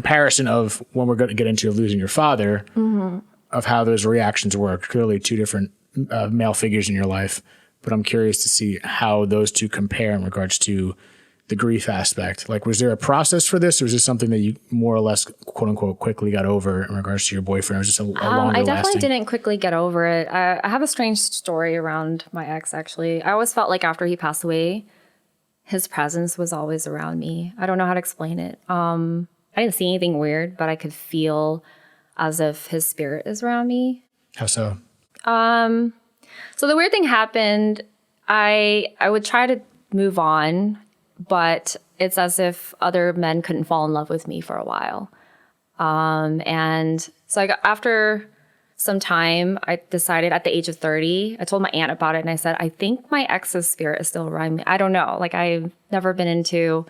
comparison of when we're going to get into losing your father, of how those reactions work. Clearly two different male figures in your life, but I'm curious to see how those two compare in regards to the grief aspect. Like, was there a process for this, or was this something that you more or less, quote unquote, quickly got over in regards to your boyfriend? Or was this a longer I definitely lasting? didn't quickly get over it. I have a strange story around my ex, actually. I always felt like after he passed away, his presence was always around me. I don't know how to explain it. I didn't see anything weird, but I could feel as if his spirit is around me. How so? So the weird thing happened. I would try to move on, but it's as if other men couldn't fall in love with me for a while. And so after some time, I decided at the age of 30, I told my aunt about it, and I said, I think my ex's spirit is still around me. I don't know. Like, I've never been into,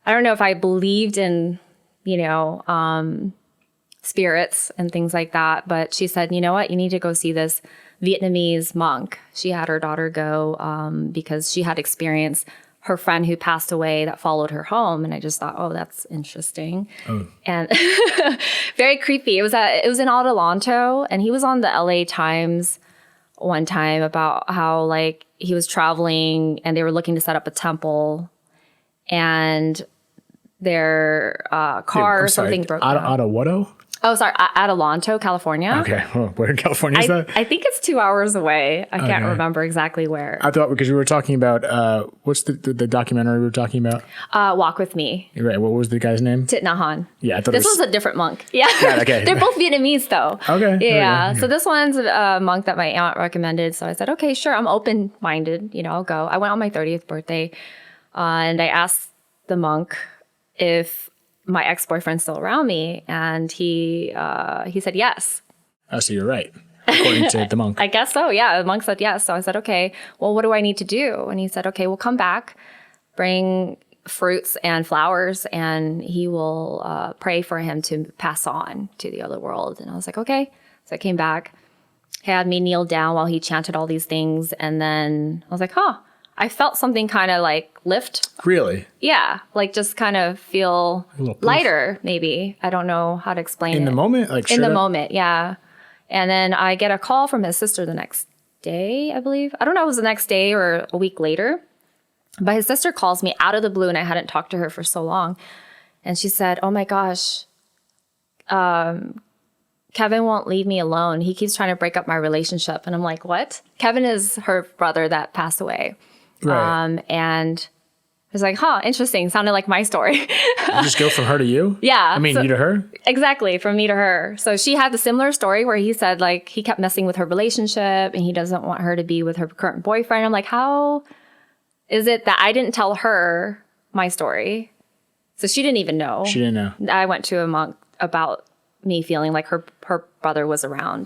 I don't know if I believed in, spirits and things like that. But she said, you know what? You need to go see this Vietnamese monk. She had her daughter go because she had experienced her friend who passed away that followed her home. And I just thought, oh, that's interesting. Oh. And very creepy. It was in Adelanto, and he was on the LA Times one time about how, like, he was traveling and they were looking to set up a temple, and their car or something broke down. Adelanto? Oh, sorry. Adelanto, California. Okay. Well, where in California is that? I think it's 2 hours away. I can't remember exactly where. I thought, because we were talking about, what's the documentary we were talking about? Walk With Me. You're right. What was the guy's name? Thich Nhat Hanh. Yeah, I thought this was a different monk. Yeah. God, okay. They're both Vietnamese, though. Okay. Yeah. So this one's a monk that my aunt recommended. So I said, okay, sure. I'm open-minded. I'll go. I went on my 30th birthday, and I asked the monk if my ex-boyfriend's still around me, and he said yes. Oh, so you're right, according to the monk. I guess so, yeah. The monk said yes. So I said, okay, well, what do I need to do? And he said, okay, well, come back, bring fruits and flowers, and he will pray for him to pass on to the other world. And I was like, okay. So I came back. He had me kneel down while he chanted all these things, and then I was like, I felt something kind of like lift. Really? Yeah. Like just kind of feel lighter, maybe. I don't know how to explain it. In the moment? Like in the moment, yeah. And then I get a call from his sister the next day, I believe. I don't know if it was the next day or a week later. But his sister calls me out of the blue, and I hadn't talked to her for so long. And she said, oh my gosh, Kevin won't leave me alone. He keeps trying to break up my relationship. And I'm like, what? Kevin is her brother that passed away. Right. And I was like, interesting. Sounded like my story. You just go from her to you? Yeah. I mean, you to her? Exactly. From me to her. So she had the similar story where he said, like, he kept messing with her relationship and he doesn't want her to be with her current boyfriend. I'm like, how is it that I didn't tell her my story? So she didn't even know. She didn't know. I went to a monk about me feeling like her brother was around.